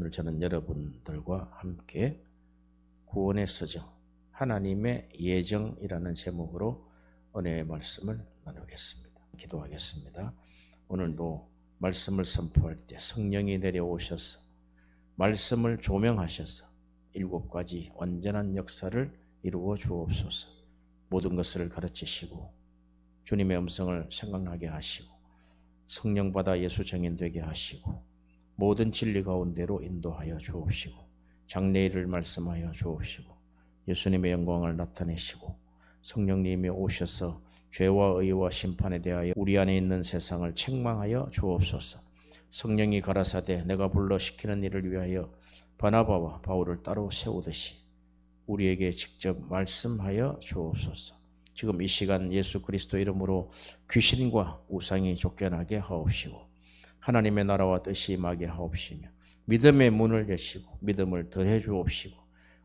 오늘 저는 여러분들과 함께 구원의 서정, 하나님의 예정이라는 제목으로 은혜의 말씀을 나누겠습니다. 기도하겠습니다. 오늘도 말씀을 선포할 때 성령이 내려오셔서 말씀을 조명하셔서 7가지 완전한 역사를 이루어 주옵소서. 모든 것을 가르치시고 주님의 음성을 생각나게 하시고 성령받아 예수 증인 되게 하시고 모든 진리 가운데로 인도하여 주옵시고 장래일을 말씀하여 주옵시고 예수님의 영광을 나타내시고 성령님이 오셔서 죄와 의와 심판에 대하여 우리 안에 있는 세상을 책망하여 주옵소서. 성령이 가라사대 내가 불러 시키는 일을 위하여 바나바와 바울을 따로 세우듯이 우리에게 직접 말씀하여 주옵소서. 지금 이 시간 예수 그리스도 이름으로 귀신과 우상이 쫓겨나게 하옵시고 하나님의 나라와 뜻이 임하게 하옵시며 믿음의 문을 여시고 믿음을 더해 주옵시고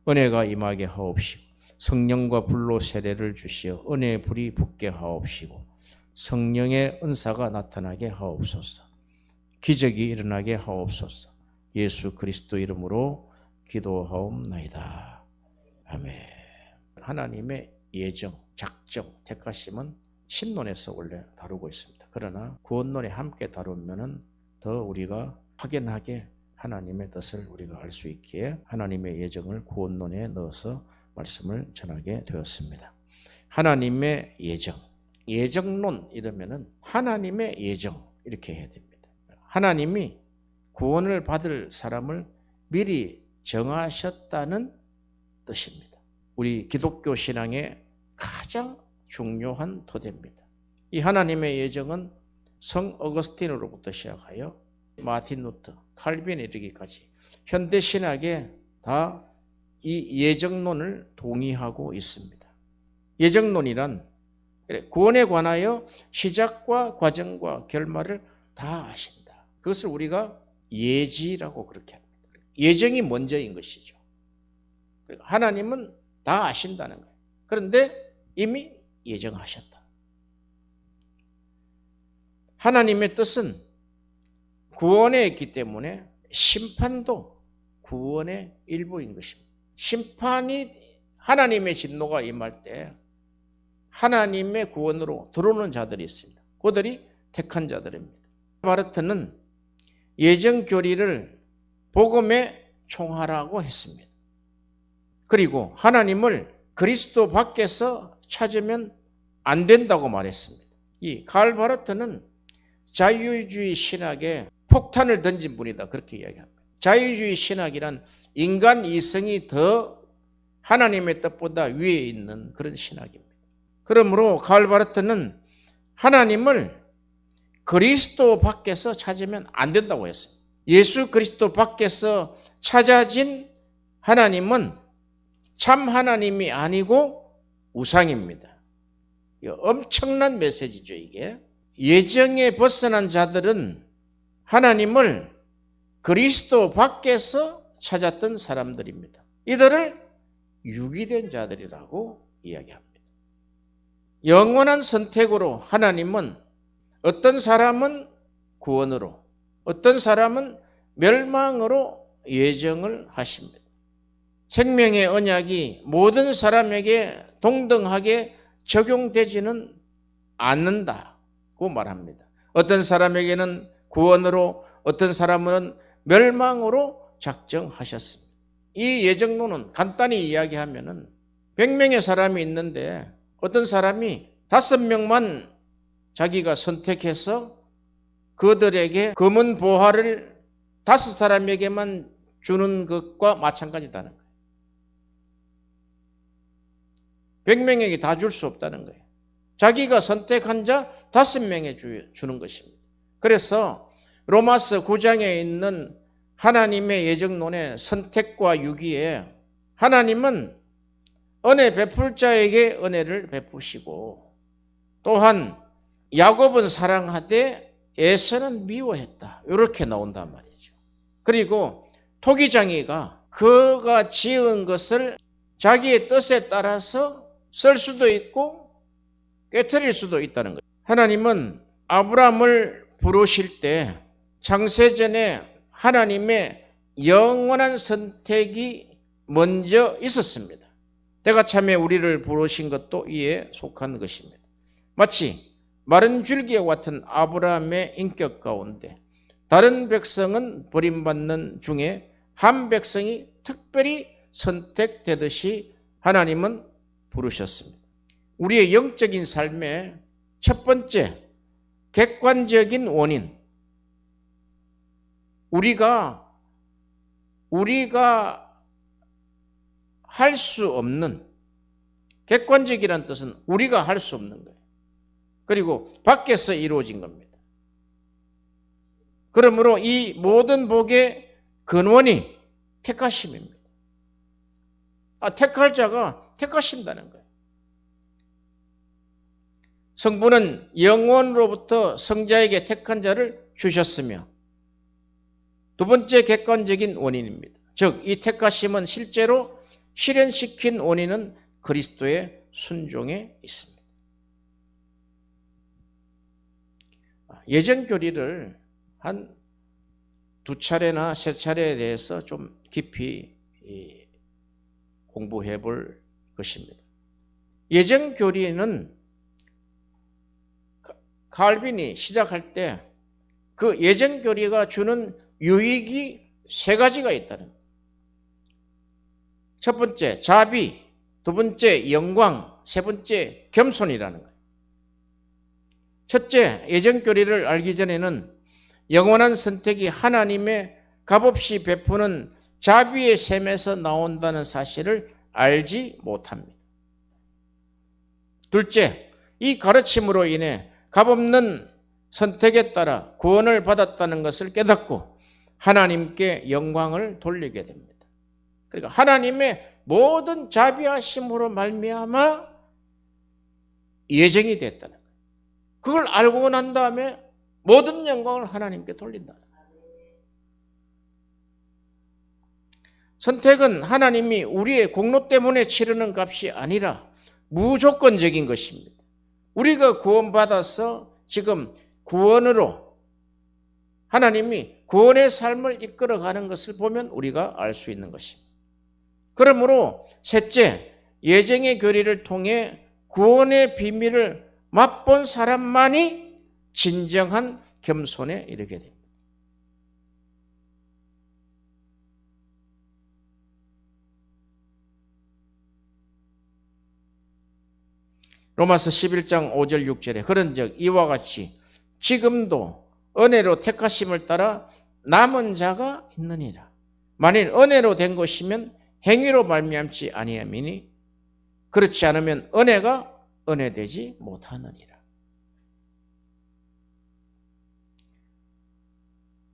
은혜가 임하게 하옵시고 성령과 불로 세례를 주시어 은혜의 불이 붙게 하옵시고 성령의 은사가 나타나게 하옵소서. 기적이 일어나게 하옵소서. 예수 그리스도 이름으로 기도하옵나이다. 아멘. 하나님의 예정, 작정, 택하심은 신론에서 원래 다루고 있습니다. 그러나 구원론에 함께 다루면은 더 우리가 확연하게 하나님의 뜻을 우리가 알 수 있기에 하나님의 예정을 구원론에 넣어서 말씀을 전하게 되었습니다. 하나님의 예정, 예정론 이러면은 하나님의 예정 이렇게 해야 됩니다. 하나님이 구원을 받을 사람을 미리 정하셨다는 뜻입니다. 우리 기독교 신앙의 가장 중요한 토대입니다. 이 하나님의 예정은 성 어거스틴으로부터 시작하여 마틴 루터, 칼빈에 이르기까지 현대 신학에 다 이 예정론을 동의하고 있습니다. 예정론이란 구원에 관하여 시작과 과정과 결말을 다 아신다. 그것을 우리가 예지라고 그렇게 합니다. 예정이 먼저인 것이죠. 하나님은 다 아신다는 거예요. 그런데 이미 예정하셨다. 하나님의 뜻은 구원에 있기 때문에 심판도 구원의 일부인 것입니다. 심판이 하나님의 진노가 임할 때 하나님의 구원으로 들어오는 자들이 있습니다. 그들이 택한 자들입니다. 바르트는 예정 교리를 복음에 총하라고 했습니다. 그리고 하나님을 그리스도 밖에서 찾으면 안 된다고 말했습니다. 이 칼 바르트는 자유주의 신학에 폭탄을 던진 분이다 그렇게 이야기합니다. 자유주의 신학이란 인간 이성이 더 하나님의 뜻보다 위에 있는 그런 신학입니다. 그러므로 칼 바르트는 하나님을 그리스도 밖에서 찾으면 안 된다고 했어요. 예수 그리스도 밖에서 찾아진 하나님은 참 하나님이 아니고 우상입니다. 엄청난 메시지죠, 이게. 예정에 벗어난 자들은 하나님을 그리스도 밖에서 찾았던 사람들입니다. 이들을 유기된 자들이라고 이야기합니다. 영원한 선택으로 하나님은 어떤 사람은 구원으로, 어떤 사람은 멸망으로 예정을 하십니다. 생명의 언약이 모든 사람에게 동등하게 적용되지는 않는다고 말합니다. 어떤 사람에게는 구원으로, 어떤 사람은 멸망으로 작정하셨습니다. 이 예정론은 간단히 이야기하면은 100명의 사람이 있는데 어떤 사람이 5명만 자기가 선택해서 그들에게 검은 보화를 5사람에게만 주는 것과 마찬가지다는 거예요. 100명에게 다 줄 수 없다는 거예요. 자기가 선택한 자 5명에 주는 것입니다. 그래서 로마서 9장에 있는 하나님의 예정론의 선택과 유기에 하나님은 은혜 베풀 자에게 은혜를 베푸시고 또한 야곱은 사랑하되 에서는 미워했다. 이렇게 나온단 말이죠. 그리고 토기장이가 그가 지은 것을 자기의 뜻에 따라서 쓸 수도 있고 깨트릴 수도 있다는 거예요. 하나님은 아브라함을 부르실 때 창세전에 하나님의 영원한 선택이 먼저 있었습니다. 때가 참에 우리를 부르신 것도 이에 속한 것입니다. 마치 마른 줄기와 같은 아브라함의 인격 가운데 다른 백성은 버림받는 중에 한 백성이 특별히 선택되듯이 하나님은 부르셨습니다. 우리의 영적인 삶의 첫 번째 객관적인 원인, 우리가 할 수 없는, 객관적이라는 뜻은 우리가 할 수 없는 거예요. 그리고 밖에서 이루어진 겁니다. 그러므로 이 모든 복의 근원이 택하심입니다. 택할 자가 택하신다는 거예요. 성부는 영원으로부터 성자에게 택한 자를 주셨으며, 두 번째 객관적인 원인입니다. 즉, 이 택하심은 실제로 실현시킨 원인은 그리스도의 순종에 있습니다. 예정교리를 한 두 차례나 세 차례에 대해서 좀 깊이 공부해 볼 것입니다. 예정교리는 칼빈이 시작할 때 그 예정교리가 주는 유익이 세 가지가 있다는 거예요. 첫 번째 자비, 두 번째 영광, 세 번째 겸손이라는 거예요. 첫째, 예정교리를 알기 전에는 영원한 선택이 하나님의 값없이 베푸는 자비의 셈에서 나온다는 사실을 알지 못합니다. 둘째, 이 가르침으로 인해 값없는 선택에 따라 구원을 받았다는 것을 깨닫고 하나님께 영광을 돌리게 됩니다. 그러니까 하나님의 모든 자비하심으로 말미암아 예정이 됐다는 거예요. 그걸 알고 난 다음에 모든 영광을 하나님께 돌린다. 선택은 하나님이 우리의 공로 때문에 치르는 값이 아니라 무조건적인 것입니다. 우리가 구원받아서 지금 구원으로 하나님이 구원의 삶을 이끌어가는 것을 보면 우리가 알 수 있는 것입니다. 그러므로 셋째, 예정의 교리를 통해 구원의 비밀을 맛본 사람만이 진정한 겸손에 이르게 됩니다. 로마서 11장 5절 6절에 그런즉 이와 같이 지금도 은혜로 택하심을 따라 남은 자가 있느니라. 만일 은혜로 된 것이면 행위로 말미암지 아니함이니 그렇지 않으면 은혜가 은혜되지 못하느니라.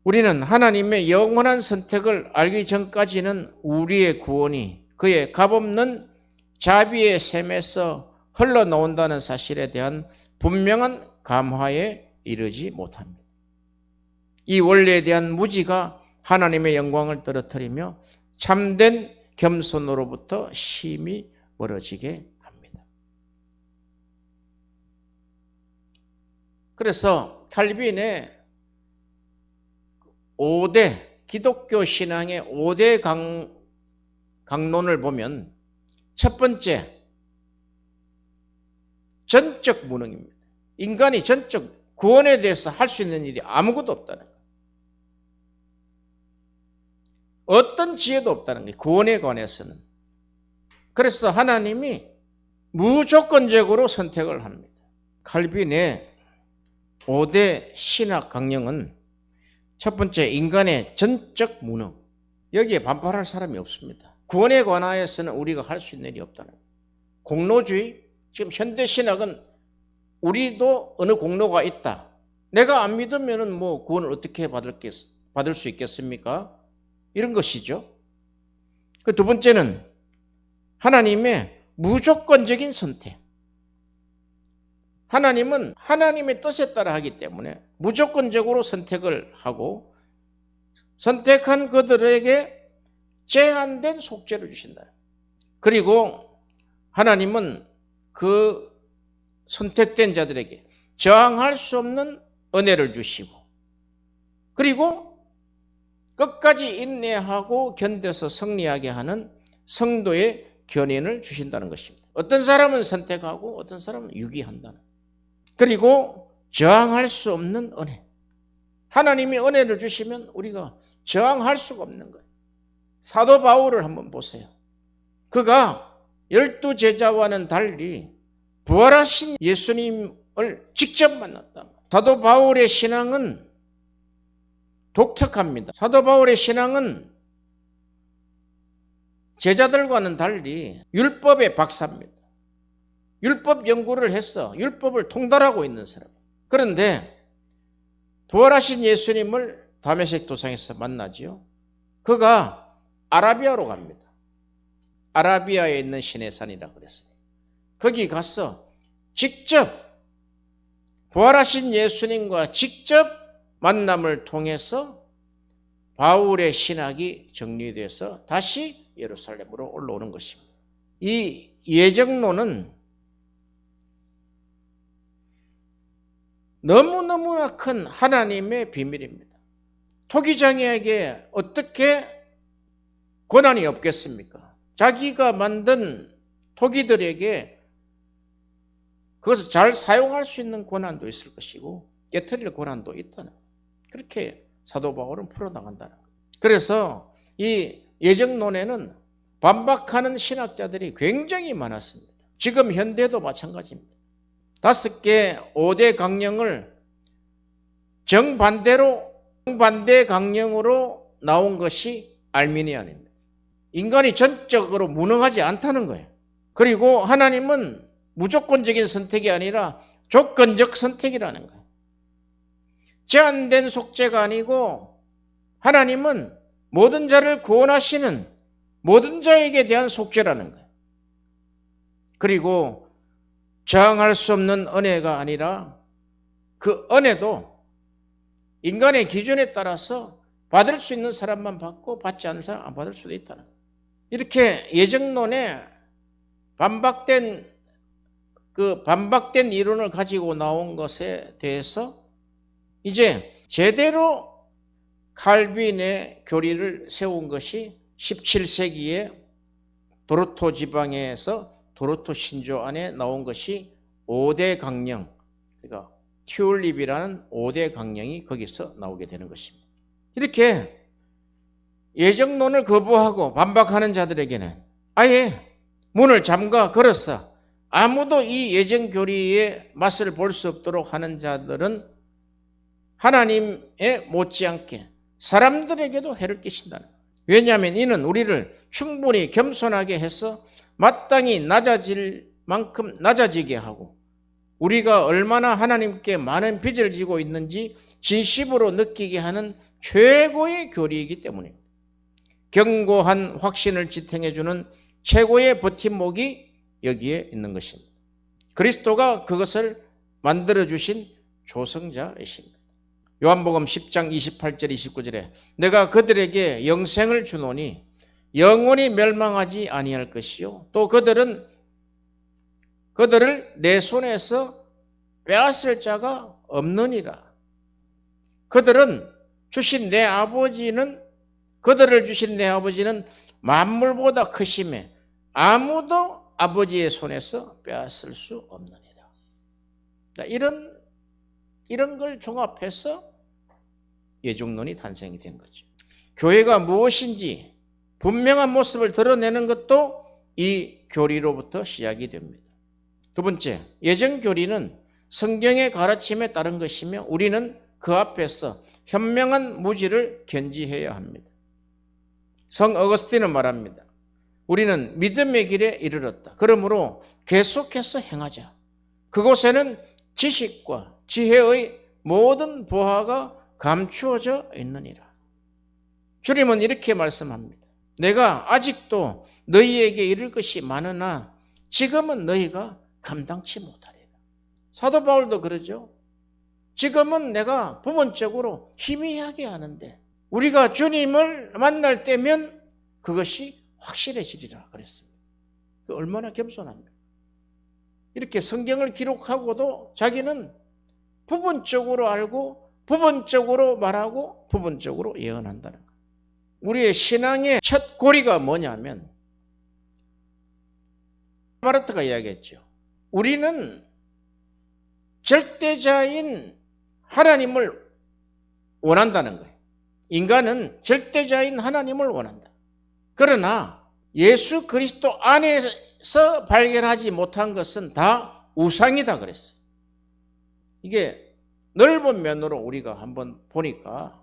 우리는 하나님의 영원한 선택을 알기 전까지는 우리의 구원이 그의 값없는 자비의 셈에서 흘러나온다는 사실에 대한 분명한 감화에 이르지 못합니다. 이 원리에 대한 무지가 하나님의 영광을 떨어뜨리며 참된 겸손으로부터 심히 멀어지게 합니다. 그래서 칼빈의 5대 기독교 신앙의 5대 강론을 보면 첫 번째, 전적 무능입니다. 인간이 전적 구원에 대해서 할 수 있는 일이 아무것도 없다는 거예요. 어떤 지혜도 없다는 거예요. 구원에 관해서는. 그래서 하나님이 무조건적으로 선택을 합니다. 칼빈의 5대 신학 강령은 첫 번째, 인간의 전적 무능. 여기에 반발할 사람이 없습니다. 구원에 관하여서는 우리가 할 수 있는 일이 없다는 거예요. 공로주의, 지금 현대 신학은 우리도 어느 공로가 있다. 내가 안 믿으면 뭐 구원을 어떻게 받을 수 있겠습니까? 이런 것이죠. 그 두 번째는 하나님의 무조건적인 선택. 하나님은 하나님의 뜻에 따라 하기 때문에 무조건적으로 선택을 하고 선택한 그들에게 제한된 속죄를 주신다. 그리고 하나님은 그 선택된 자들에게 저항할 수 없는 은혜를 주시고 그리고 끝까지 인내하고 견뎌서 승리하게 하는 성도의 견인을 주신다는 것입니다. 어떤 사람은 선택하고 어떤 사람은 유기한다는. 그리고 저항할 수 없는 은혜. 하나님이 은혜를 주시면 우리가 저항할 수가 없는 거예요. 사도 바울을 한번 보세요. 그가 12 제자와는 달리 부활하신 예수님을 직접 만났다. 사도 바울의 신앙은 독특합니다. 사도 바울의 신앙은 제자들과는 달리 율법의 박사입니다. 율법 연구를 해서 율법을 통달하고 있는 사람. 그런데 부활하신 예수님을 다메섹 도상에서 만나지요. 그가 아라비아로 갑니다. 아라비아에 있는 시내산이라고 그랬어요. 거기 가서 직접 부활하신 예수님과 직접 만남을 통해서 바울의 신학이 정리돼서 다시 예루살렘으로 올라오는 것입니다. 이 예정론은 너무너무나 큰 하나님의 비밀입니다. 토기장이에게 어떻게 권한이 없겠습니까? 자기가 만든 토기들에게 그것을 잘 사용할 수 있는 권한도 있을 것이고 깨트릴 권한도 있다는 거예요. 그렇게 사도 바울은 풀어나간다는 거예요. 그래서 이 예정론에는 반박하는 신학자들이 굉장히 많았습니다. 지금 현대도 마찬가지입니다. 5개 5대 강령을 정반대 강령으로 나온 것이 알미니안입니다. 인간이 전적으로 무능하지 않다는 거예요. 그리고 하나님은 무조건적인 선택이 아니라 조건적 선택이라는 거예요. 제한된 속죄가 아니고 하나님은 모든 자를 구원하시는 모든 자에게 대한 속죄라는 거예요. 그리고 저항할 수 없는 은혜가 아니라 그 은혜도 인간의 기준에 따라서 받을 수 있는 사람만 받고 받지 않는 사람 안 받을 수도 있다는 거예요. 이렇게 예정론에 반박된 이론을 가지고 나온 것에 대해서 이제 제대로 칼빈의 교리를 세운 것이 17세기에 도르토 지방에서 도르토 신조 안에 나온 것이 5대 강령, 그러니까 튤립이라는 5대 강령이 거기서 나오게 되는 것입니다. 이렇게 예정론을 거부하고 반박하는 자들에게는 아예 문을 잠가 걸어서 아무도 이 예정교리의 맛을 볼 수 없도록 하는 자들은 하나님에 못지않게 사람들에게도 해를 끼친다는 거예요. 왜냐하면 이는 우리를 충분히 겸손하게 해서 마땅히 낮아질 만큼 낮아지게 하고 우리가 얼마나 하나님께 많은 빚을 지고 있는지 진심으로 느끼게 하는 최고의 교리이기 때문입니다. 견고한 확신을 지탱해주는 최고의 버팀목이 여기에 있는 것입니다. 그리스도가 그것을 만들어주신 조성자이십니다. 요한복음 10장 28절 29절에 내가 그들에게 영생을 주노니 영원히 멸망하지 아니할 것이요 또 그들을 내 손에서 빼앗을 자가 없느니라. 그들을 주신 내 아버지는 만물보다 크심에 아무도 아버지의 손에서 빼앗을 수 없느니라. 이런 걸 종합해서 예정론이 탄생이 된 거죠. 교회가 무엇인지 분명한 모습을 드러내는 것도 이 교리로부터 시작이 됩니다. 두 번째, 예정교리는 성경의 가르침에 따른 것이며 우리는 그 앞에서 현명한 무지를 견지해야 합니다. 성 어거스틴은 말합니다. 우리는 믿음의 길에 이르렀다. 그러므로 계속해서 행하자. 그곳에는 지식과 지혜의 모든 보화가 감추어져 있느니라. 주님은 이렇게 말씀합니다. 내가 아직도 너희에게 이를 것이 많으나 지금은 너희가 감당치 못하리라. 사도 바울도 그러죠. 지금은 내가 부분적으로 희미하게 하는데 우리가 주님을 만날 때면 그것이 확실해지리라 그랬습니다. 얼마나 겸손합니까? 이렇게 성경을 기록하고도 자기는 부분적으로 알고 부분적으로 말하고 부분적으로 예언한다는 거예요. 우리의 신앙의 첫 고리가 뭐냐면 바르트가 이야기했죠. 우리는 절대자인 하나님을 원한다는 거예요. 인간은 절대자인 하나님을 원한다. 그러나 예수 그리스도 안에서 발견하지 못한 것은 다 우상이다 그랬어요. 이게 넓은 면으로 우리가 한번 보니까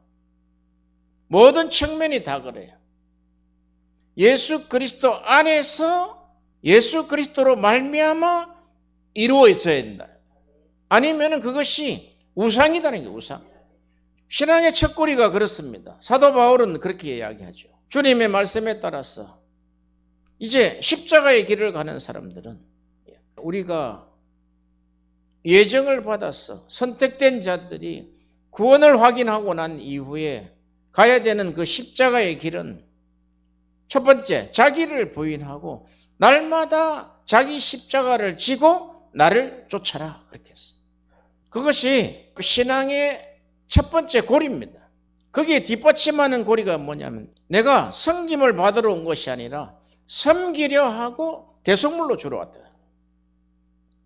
모든 측면이 다 그래요. 예수 그리스도 안에서 예수 그리스도로 말미암아 이루어져야 된다. 아니면 그것이 우상이다는 게 우상. 신앙의 첫고리가 그렇습니다. 사도 바울은 그렇게 이야기하죠. 주님의 말씀에 따라서 이제 십자가의 길을 가는 사람들은 우리가 예정을 받아서 선택된 자들이 구원을 확인하고 난 이후에 가야 되는 그 십자가의 길은 첫 번째, 자기를 부인하고 날마다 자기 십자가를 지고 나를 쫓아라. 그렇게 했어요. 그것이 신앙의 첫 번째 고리입니다. 거기에 뒷받침하는 고리가 뭐냐면 내가 섬김을 받으러 온 것이 아니라 섬기려 하고 대속물로 주러 왔다.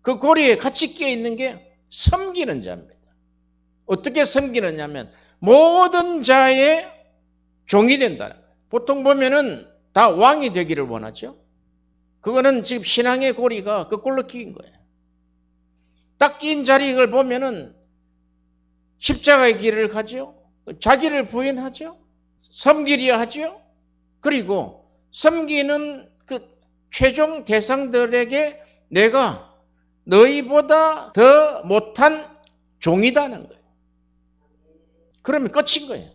그 고리에 같이 끼어 있는 게 섬기는 자입니다. 어떻게 섬기느냐면 모든 자의 종이 된다는 거예요. 보통 보면은 다 왕이 되기를 원하죠. 그거는 지금 신앙의 고리가 거꾸로 끼인 거예요. 딱 끼인 자리를 보면은 십자가의 길을 가죠. 자기를 부인하죠. 섬기려 하죠. 그리고 섬기는 그 최종 대상들에게 내가 너희보다 더 못한 종이다는 거예요. 그러면 끝인 거예요.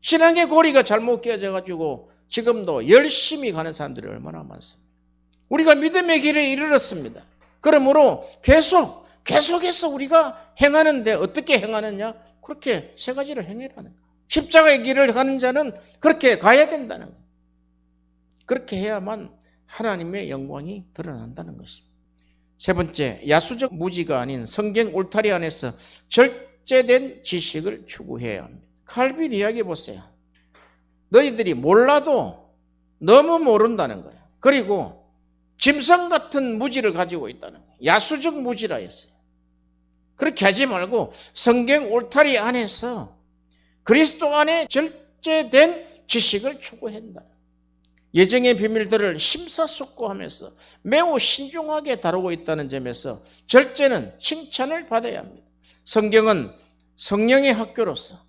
신앙의 고리가 잘못 끼어져 가지고 지금도 열심히 가는 사람들이 얼마나 많습니다. 우리가 믿음의 길에 이르렀습니다. 그러므로 계속해서 우리가 행하는데 어떻게 행하느냐? 그렇게 세 가지를 행해라는 거예요. 십자가의 길을 가는 자는 그렇게 가야 된다는 거예요. 그렇게 해야만 하나님의 영광이 드러난다는 것입니다. 세 번째, 야수적 무지가 아닌 성경 울타리 안에서 절제된 지식을 추구해야 합니다. 칼빈 이야기 보세요. 너희들이 몰라도 너무 모른다는 거예요. 그리고 짐승 같은 무지를 가지고 있다는 거예요. 야수적 무지라 했어요. 그렇게 하지 말고 성경 울타리 안에서 그리스도 안에 절제된 지식을 추구해야 한다. 예정의 비밀들을 심사숙고하면서 매우 신중하게 다루고 있다는 점에서 절제는 칭찬을 받아야 합니다. 성경은 성령의 학교로서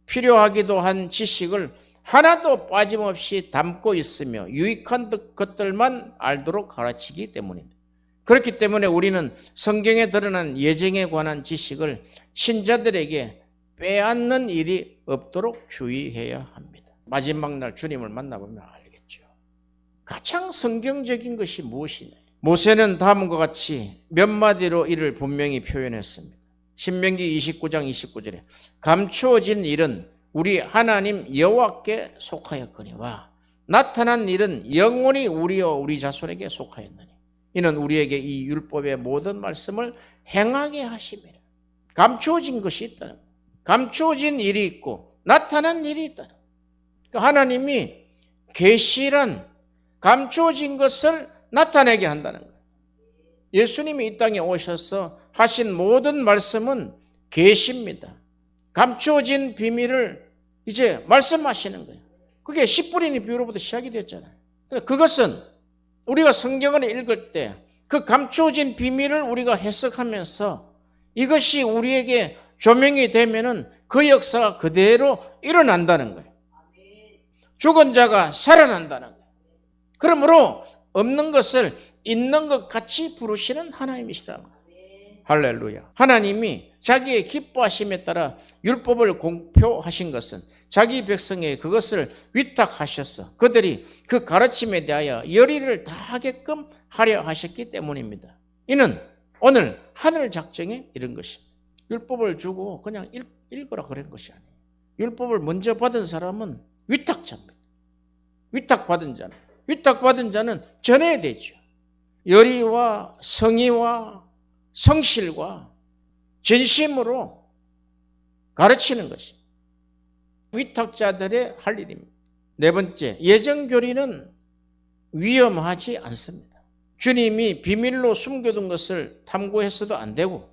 필요하기도 한 지식을 하나도 빠짐없이 담고 있으며 유익한 것들만 알도록 가르치기 때문입니다. 그렇기 때문에 우리는 성경에 드러난 예정에 관한 지식을 신자들에게 빼앗는 일이 없도록 주의해야 합니다. 마지막 날 주님을 만나보면 알겠죠. 가장 성경적인 것이 무엇이냐? 모세는 다음과 같이 몇 마디로 이를 분명히 표현했습니다. 신명기 29장 29절에 감추어진 일은 우리 하나님 여호와께 속하였거니와 나타난 일은 영원히 우리와 우리 자손에게 속하였느니 이는 우리에게 이 율법의 모든 말씀을 행하게 하심이라. 감추어진 것이 있다는 거예요. 감추어진 일이 있고 나타난 일이 있다는 거예요. 그러니까 하나님이 계시란 감추어진 것을 나타내게 한다는 거예요. 예수님이 이 땅에 오셔서 하신 모든 말씀은 계시입니다. 감추어진 비밀을 이제 말씀하시는 거예요. 그게 씨 뿌리는 비유로부터 시작이 됐잖아요. 그것은 우리가 성경을 읽을 때 그 감추어진 비밀을 우리가 해석하면서 이것이 우리에게 조명이 되면은 그 역사가 그대로 일어난다는 거예요. 죽은 자가 살아난다는 거예요. 그러므로 없는 것을 있는 것 같이 부르시는 하나님이시라는 거예요. 할렐루야. 하나님이 자기의 기뻐하심에 따라 율법을 공표하신 것은 자기 백성에게 그것을 위탁하셔서 그들이 그 가르침에 대하여 열의를 다하게끔 하려 하셨기 때문입니다. 이는 오늘 하늘 작정에 이른 것입니다. 율법을 주고 그냥 읽으라 그런 것이 아니에요. 율법을 먼저 받은 사람은 위탁자입니다. 위탁받은 자는 전해야 되죠. 열의와 성의와 성실과 진심으로 가르치는 것입니다. 위탁자들의 할 일입니다. 네 번째, 예정교리는 위험하지 않습니다. 주님이 비밀로 숨겨둔 것을 탐구해서도 안 되고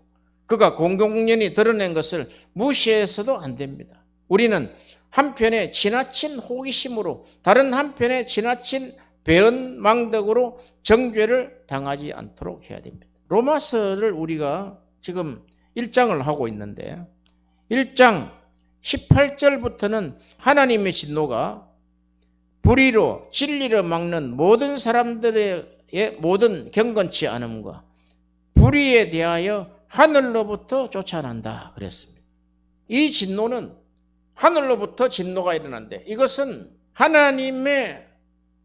그가 공공연히 드러낸 것을 무시해서도 안 됩니다. 우리는 한편의 지나친 호기심으로 다른 한편의 지나친 배은망덕으로 정죄를 당하지 않도록 해야 됩니다. 로마서를 우리가 지금 1장을 하고 있는데 1장 18절부터는 하나님의 진노가 불의로 진리를 막는 모든 사람들의 모든 경건치 않음과 불의에 대하여 하늘로부터 쫓아난다 그랬습니다. 이 진노는 하늘로부터 진노가 일어난데 이것은 하나님의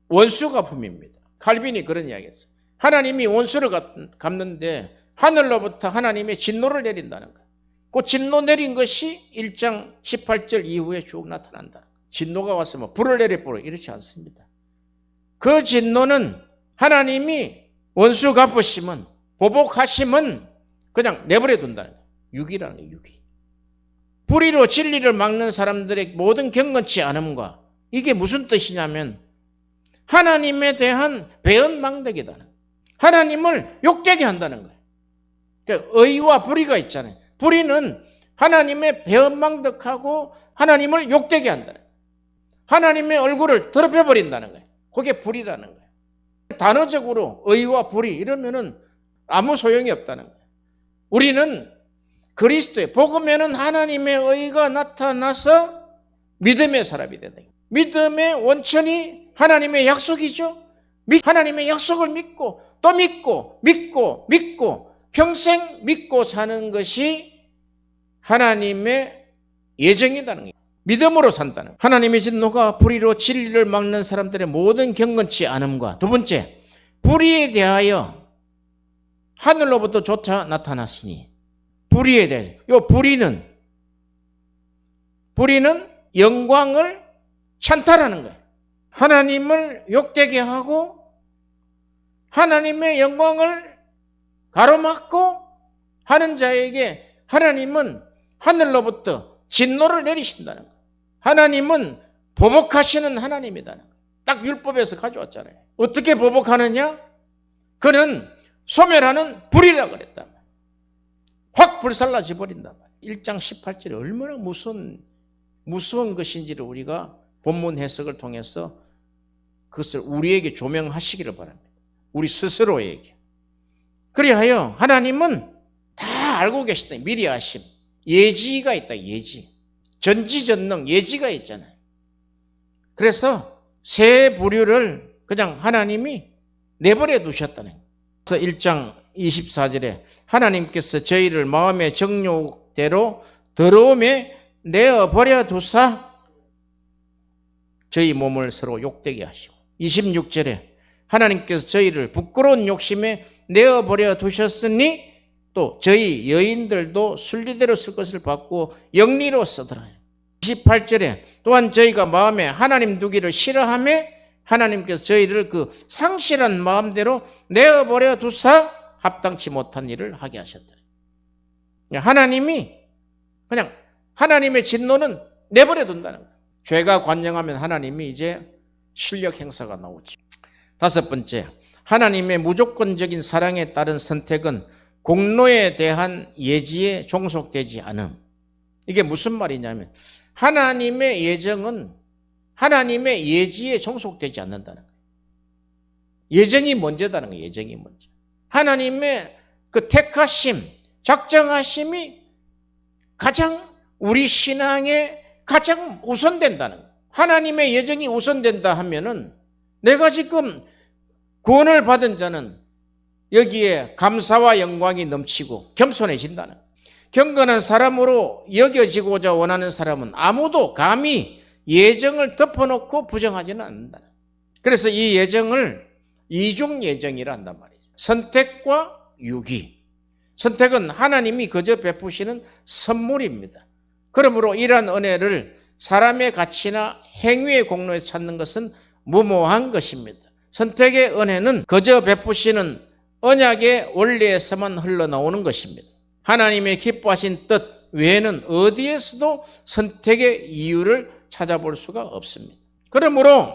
원수갚음입니다. 칼빈이 그런 이야기했어요. 하나님이 원수를 갚는데 하늘로부터 하나님의 진노를 내린다는 거예요. 그 진노 내린 것이 1장 18절 이후에 쭉 나타난다. 진노가 왔으면 불을 내려보라 이렇지 않습니다. 그 진노는 하나님이 원수 갚으시면 보복하시면 그냥 내버려 둔다는 거예요. 유기라는 거예요. 유기. 불의로 진리를 막는 사람들의 모든 경건치 않음과 이게 무슨 뜻이냐면 하나님에 대한 배은망덕이다는 거예요. 하나님을 욕되게 한다는 거예요. 그러니까 의와 불의가 있잖아요. 불의는 하나님의 배은망덕하고 하나님을 욕되게 한다는 거예요. 하나님의 얼굴을 더럽혀버린다는 거예요. 그게 불의라는 거예요. 단어적으로 의와 불의 이러면은 아무 소용이 없다는 거예요. 우리는 그리스도의 복음에는 하나님의 의가 나타나서 믿음의 사람이 된다. 믿음의 원천이 하나님의 약속이죠. 하나님의 약속을 믿고 또 믿고 평생 믿고 사는 것이 하나님의 예정이라는 거예요. 믿음으로 산다는 거예요. 하나님의 진노가 불의로 진리를 막는 사람들의 모든 경건치 않음과 두 번째, 불의에 대하여 하늘로부터 조차 나타났으니 불의에 대해서 이 불의는 영광을 찬탈하는 거예요. 하나님을 욕되게 하고 하나님의 영광을 가로막고 하는 자에게 하나님은 하늘로부터 진노를 내리신다는 거예요. 하나님은 보복하시는 하나님이다는 거예요. 딱 율법에서 가져왔잖아요. 어떻게 보복하느냐? 그는 소멸하는 불이라 그랬단 말이에요. 확 불살라져 버린단 말이에요. 1장 18절이 얼마나 무서운 것인지를 우리가 본문 해석을 통해서 그것을 우리에게 조명하시기를 바랍니다. 우리 스스로에게. 그리하여 하나님은 다 알고 계시다. 미리 아심. 예지가 있다. 예지. 전지전능 예지가 있잖아요. 그래서 새 부류를 그냥 하나님이 내버려 두셨다는 거예요. 그래서 1장 24절에 하나님께서 저희를 마음의 정욕대로 더러움에 내어버려 두사 저희 몸을 서로 욕되게 하시고 26절에 하나님께서 저희를 부끄러운 욕심에 내어버려 두셨으니 또 저희 여인들도 순리대로 쓸 것을 받고 영리로 쓰더라. 28절에 또한 저희가 마음에 하나님 두기를 싫어하며 하나님께서 저희를 그 상실한 마음대로 내어버려 두사 합당치 못한 일을 하게 하셨다. 하나님이 그냥 하나님의 진노는 내버려 둔다는 거예요. 죄가 관영하면 하나님이 이제 실력 행사가 나오죠. 다섯 번째, 하나님의 무조건적인 사랑에 따른 선택은 공로에 대한 예지에 종속되지 않음. 이게 무슨 말이냐면 하나님의 예정은 하나님의 예지에 종속되지 않는다는 거예요. 예정이 먼저다는 거예요. 예정이 먼저. 하나님의 그 택하심, 작정하심이 가장 우리 신앙에 가장 우선된다는 거예요. 하나님의 예정이 우선된다 하면은 내가 지금 구원을 받은 자는 여기에 감사와 영광이 넘치고 겸손해진다는 거예요. 경건한 사람으로 여겨지고자 원하는 사람은 아무도 감히 예정을 덮어놓고 부정하지는 않는다. 그래서 이 예정을 이중 예정이라 한단 말이죠. 선택과 유기. 선택은 하나님이 그저 베푸시는 선물입니다. 그러므로 이러한 은혜를 사람의 가치나 행위의 공로에 찾는 것은 무모한 것입니다. 선택의 은혜는 그저 베푸시는 언약의 원리에서만 흘러나오는 것입니다. 하나님의 기뻐하신 뜻 외에는 어디에서도 선택의 이유를 찾아볼 수가 없습니다. 그러므로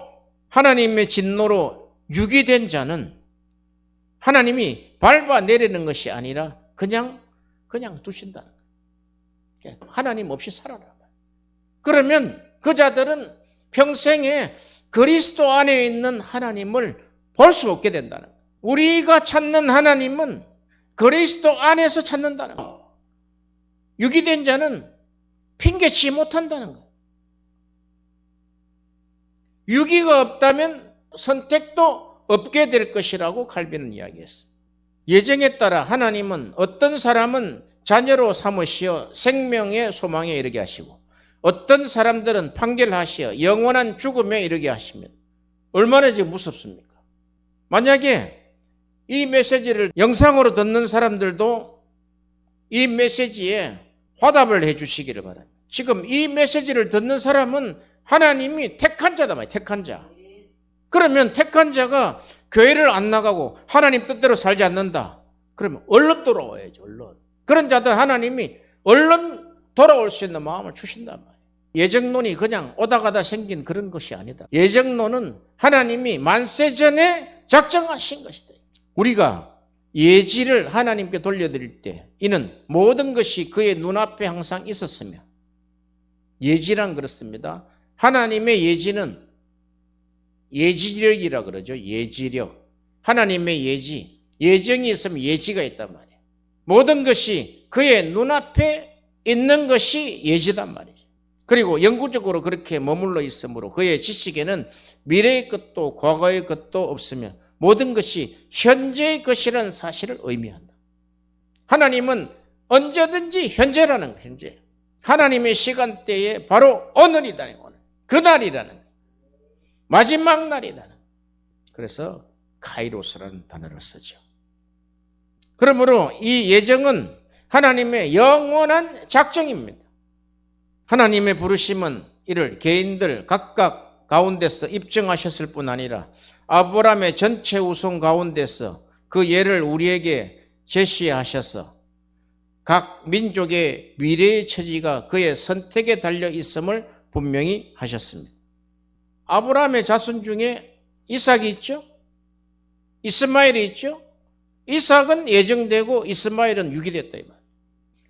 하나님의 진노로 유기된 자는 하나님이 밟아내리는 것이 아니라 그냥 두신다는 거예요. 하나님 없이 살아라. 그러면 그 자들은 평생에 그리스도 안에 있는 하나님을 볼 수 없게 된다는 거예요. 우리가 찾는 하나님은 그리스도 안에서 찾는다는 거예요. 유기된 자는 핑계치 못한다는 거예요. 유기가 없다면 선택도 없게 될 것이라고 칼빈은 이야기했습니다. 예정에 따라 하나님은 어떤 사람은 자녀로 삼으시어 생명의 소망에 이르게 하시고 어떤 사람들은 판결하시어 영원한 죽음에 이르게 하시면 얼마나 지금 무섭습니까? 만약에 이 메시지를 영상으로 듣는 사람들도 이 메시지에 화답을 해 주시기를 바랍니다. 지금 이 메시지를 듣는 사람은 하나님이 택한 자다 말이에요. 택한 자. 그러면 택한 자가 교회를 안 나가고 하나님 뜻대로 살지 않는다. 그러면 얼른 돌아와야죠. 얼른. 그런 자들 하나님이 얼른 돌아올 수 있는 마음을 주신단 말이에요. 예정론이 그냥 오다 가다 생긴 그런 것이 아니다. 예정론은 하나님이 만세 전에 작정하신 것이다. 우리가 예지를 하나님께 돌려드릴 때 이는 모든 것이 그의 눈앞에 항상 있었으며 예지란 그렇습니다. 하나님의 예지는 예지력이라 그러죠. 예지력. 하나님의 예지. 예정이 있으면 예지가 있단 말이에요. 모든 것이 그의 눈앞에 있는 것이 예지단 말이에요. 그리고 영구적으로 그렇게 머물러 있으므로 그의 지식에는 미래의 것도 과거의 것도 없으며 모든 것이 현재의 것이라는 사실을 의미한다. 하나님은 언제든지 현재라는 거예요. 현재. 하나님의 시간대에 바로 오늘이라는 거예요. 그날이라는 거예요. 마지막 날이라는 거예요. 그래서 카이로스라는 단어를 쓰죠. 그러므로 이 예정은 하나님의 영원한 작정입니다. 하나님의 부르심은 이를 개인들 각각 가운데서 입증하셨을 뿐 아니라 아브라함의 전체 후손 가운데서 그 예를 우리에게 제시하셔서 각 민족의 미래의 처지가 그의 선택에 달려 있음을 분명히 하셨습니다. 아브라함의 자손 중에 이삭이 있죠? 이스마엘이 있죠? 이삭은 예정되고 이스마엘은 유기됐다 이 말.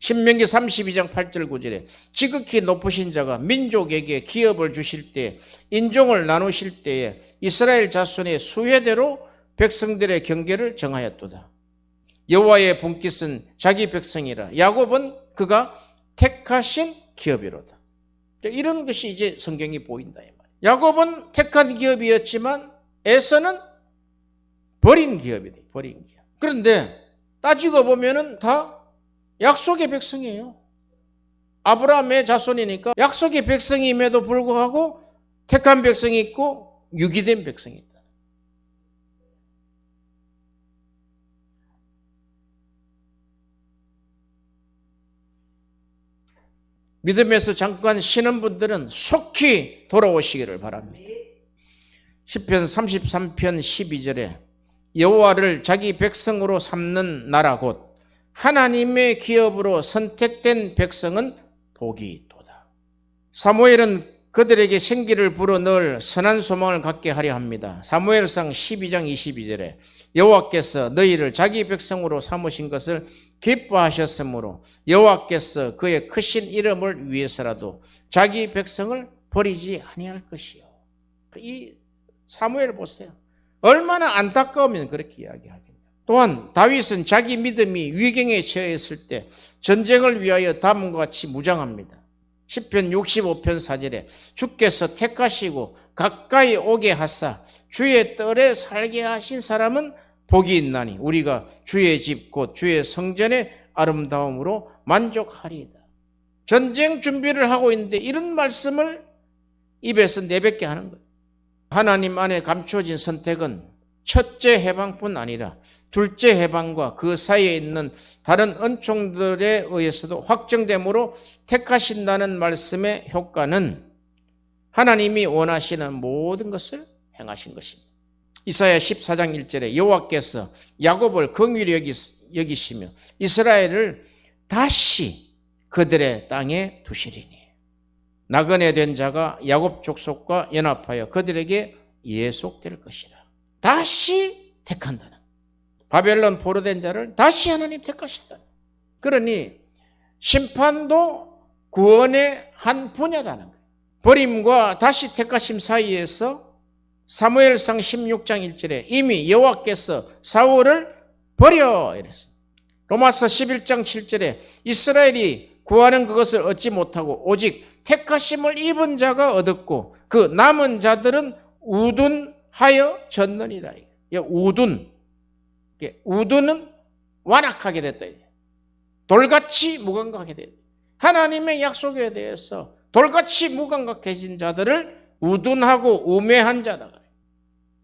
신명기 32장 8절 9절에 지극히 높으신 자가 민족에게 기업을 주실 때 인종을 나누실 때에 이스라엘 자손의 수혜대로 백성들의 경계를 정하였도다. 여호와의 분깃은 자기 백성이라 야곱은 그가 택하신 기업이로다. 이런 것이 이제 성경이 보인다 이 말이에요. 야곱은 택한 기업이었지만 에서는 버린 기업이다. 버린 기업. 그런데 따지고 보면은 다 약속의 백성이에요. 아브라함의 자손이니까 약속의 백성임에도 불구하고 택한 백성이 있고 유기된 백성이 있다. 믿음에서 잠깐 쉬는 분들은 속히 돌아오시기를 바랍니다. 시편 33편 12절에 여호와를 자기 백성으로 삼는 나라 곧 하나님의 기업으로 선택된 백성은 복이 있도다. 사무엘은 그들에게 생기를 불어넣을 선한 소망을 갖게 하려 합니다. 사무엘상 12장 22절에 여호와께서 너희를 자기 백성으로 삼으신 것을 기뻐하셨으므로 여호와께서 그의 크신 이름을 위해서라도 자기 백성을 버리지 아니할 것이요. 이 사무엘 보세요. 얼마나 안타까우면 그렇게 이야기하겠냐. 또한 다윗은 자기 믿음이 위경에 처했을 때 전쟁을 위하여 다음과 같이 무장합니다. 시편 65편 4절에 주께서 택하시고 가까이 오게 하사 주의 뜰에 살게 하신 사람은 복이 있나니 우리가 주의 집 곧 주의 성전의 아름다움으로 만족하리이다. 전쟁 준비를 하고 있는데 이런 말씀을 입에서 내뱉게 하는 거예요. 하나님 안에 감추어진 선택은 첫째 해방뿐 아니라 둘째 해방과 그 사이에 있는 다른 은총들에 의해서도 확정됨으로 택하신다는 말씀의 효과는 하나님이 원하시는 모든 것을 행하신 것입니다. 이사야 14장 1절에 여호와께서 야곱을 긍휼히 여기시며 이스라엘을 다시 그들의 땅에 두시리니 나그네 된 자가 야곱 족속과 연합하여 그들에게 예속될 것이라. 다시 택한다는, 바벨론 포로된 자를 다시 하나님 택하시다. 그러니 심판도 구원의 한 분야다는 거예요. 버림과 다시 택하심 사이에서 사무엘상 16장 1절에 이미 여호와께서 사울을 버려 이랬어요. 로마서 11장 7절에 이스라엘이 구하는 그것을 얻지 못하고 오직 택하심을 입은 자가 얻었고 그 남은 자들은 우둔하여 졌느니라. 우둔은 완악하게 됐다. 돌같이 무감각하게 됐다. 하나님의 약속에 대해서 돌같이 무감각해진 자들을 우둔하고 우매한 자다.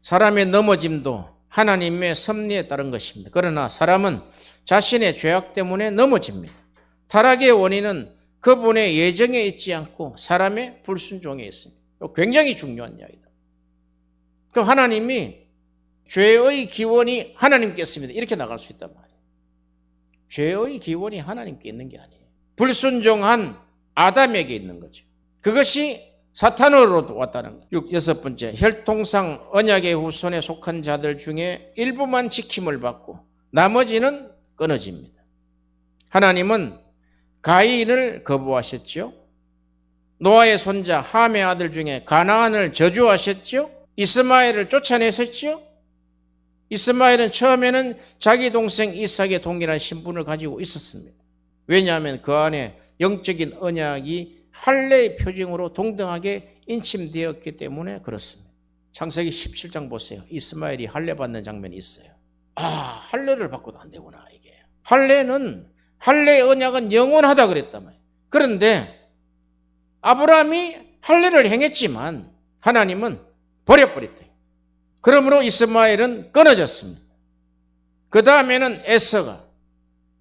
사람의 넘어짐도 하나님의 섭리에 따른 것입니다. 그러나 사람은 자신의 죄악 때문에 넘어집니다. 타락의 원인은 그분의 예정에 있지 않고 사람의 불순종에 있습니다. 굉장히 중요한 이야기다. 그 하나님이 죄의 기원이 하나님께 있습니다. 이렇게 나갈 수 있단 말이에요. 죄의 기원이 하나님께 있는 게 아니에요. 불순종한 아담에게 있는 거죠. 그것이 사탄으로 왔다는 거예요. 여섯 번째, 혈통상 언약의 후손에 속한 자들 중에 일부만 지킴을 받고 나머지는 끊어집니다. 하나님은 가인을 거부하셨죠. 노아의 손자 함의 아들 중에 가나안을 저주하셨죠. 이스마엘을 쫓아내셨죠. 이스마엘은 처음에는 자기 동생 이삭의 동일한 신분을 가지고 있었습니다. 왜냐하면 그 안에 영적인 언약이 할례의 표징으로 동등하게 인침되었기 때문에 그렇습니다. 창세기 17장 보세요. 이스마엘이 할례 받는 장면이 있어요. 할례를 받고도 안 되구나 이게. 할례의 언약은 영원하다 그랬단 말이에요. 그런데 아브라함이 할례를 행했지만 하나님은 버려버렸다. 그러므로 이스마엘은 끊어졌습니다. 그 다음에는 에서가,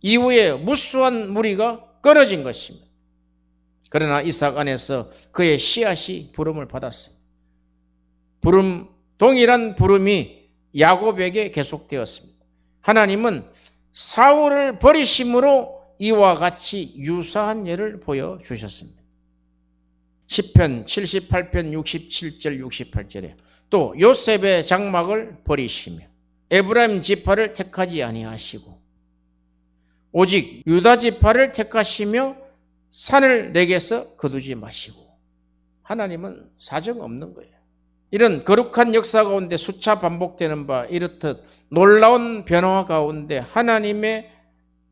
이후에 무수한 무리가 끊어진 것입니다. 그러나 이삭 안에서 그의 씨앗이 부름을 받았습니다. 동일한 부름이 야곱에게 계속되었습니다. 하나님은 사울을 버리심으로 이와 같이 유사한 예를 보여주셨습니다. 시편 78편 67절 68절에 또 요셉의 장막을 버리시며 에브라임 지파를 택하지 아니하시고 오직 유다 지파를 택하시며 산을 내게서 거두지 마시고. 하나님은 사정 없는 거예요. 이런 거룩한 역사 가운데 수차 반복되는 바 이렇듯 놀라운 변화 가운데 하나님의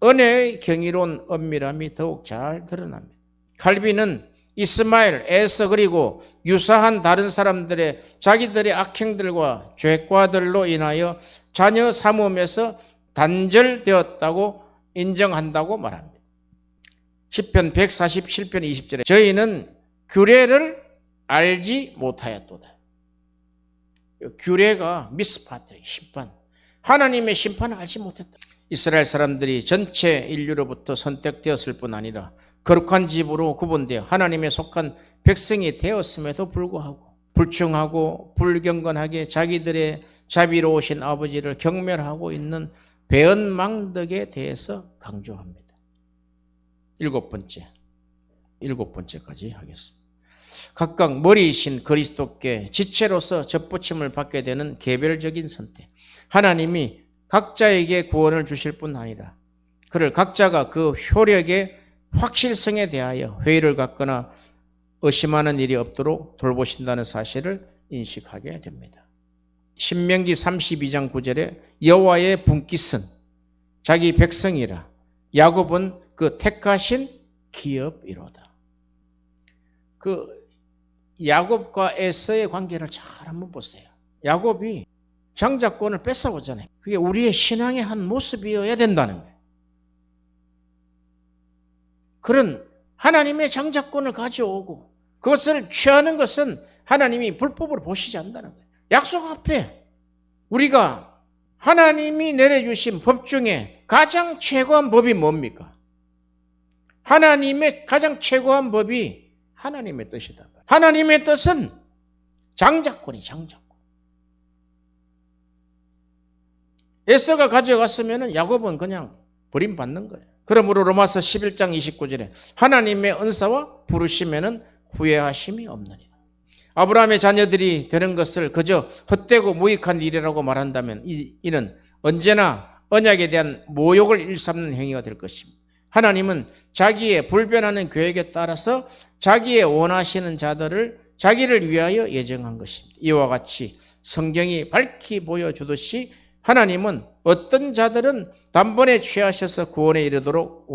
은혜의 경이로운 엄밀함이 더욱 잘 드러납니다. 칼빈은 이스마엘, 에서 그리고 유사한 다른 사람들의 자기들의 악행들과 죄과들로 인하여 자녀 삼음에서 단절되었다고 인정한다고 말합니다. 시편 147편 20절에 저희는 규례를 알지 못하였도다. 규례가 미스파트, 심판. 하나님의 심판을 알지 못했다. 이스라엘 사람들이 전체 인류로부터 선택되었을 뿐 아니라 거룩한 집으로 구분되어 하나님에 속한 백성이 되었음에도 불구하고 불충하고 불경건하게 자기들의 자비로우신 아버지를 경멸하고 있는 배은망덕에 대해서 강조합니다. 일곱 번째까지 하겠습니다. 각각 머리이신 그리스도께 지체로서 접붙임을 받게 되는 개별적인 선택. 하나님이 각자에게 구원을 주실 뿐 아니라 그를 각자가 그 효력의 확실성에 대하여 회의를 갖거나 의심하는 일이 없도록 돌보신다는 사실을 인식하게 됩니다. 신명기 32장 9절에 여호와의 분깃은 자기 백성이라 야곱은 그 택하신 기업이로다. 그 야곱과 에서의 관계를 잘 한번 보세요. 야곱이 장자권을 뺏어오잖아요. 그게 우리의 신앙의 한 모습이어야 된다는 거예요. 그런 하나님의 장자권을 가져오고 그것을 취하는 것은 하나님이 불법으로 보시지 않는다는 거예요. 약속 앞에 우리가 하나님이 내려주신 법 중에 가장 최고한 법이 뭡니까? 하나님의 가장 최고한 법이 하나님의 뜻이다. 하나님의 뜻은 장자권이 장자권. 에서가 가져갔으면 야곱은 그냥 버림받는 거예요. 그러므로 로마서 11장 29절에 하나님의 은사와 부르심에는 후회하심이 없느니라. 아브라함의 자녀들이 되는 것을 그저 헛되고 무익한 일이라고 말한다면 이는 언제나 언약에 대한 모욕을 일삼는 행위가 될 것입니다. 하나님은 자기의 불변하는 계획에 따라서 자기의 원하시는 자들을 자기를 위하여 예정한 것입니다. 이와 같이 성경이 밝히 보여주듯이 하나님은 어떤 자들은 단번에 취하셔서 구원에 이르도록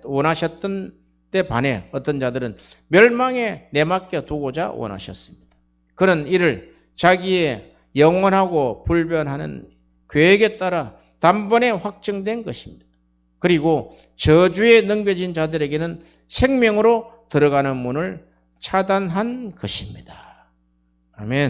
원하셨던 때 반해 어떤 자들은 멸망에 내맡겨 두고자 원하셨습니다. 그는 이를 자기의 영원하고 불변하는 계획에 따라 단번에 확정된 것입니다. 그리고 저주에 넘겨진 자들에게는 생명으로 들어가는 문을 차단한 것입니다. 아멘.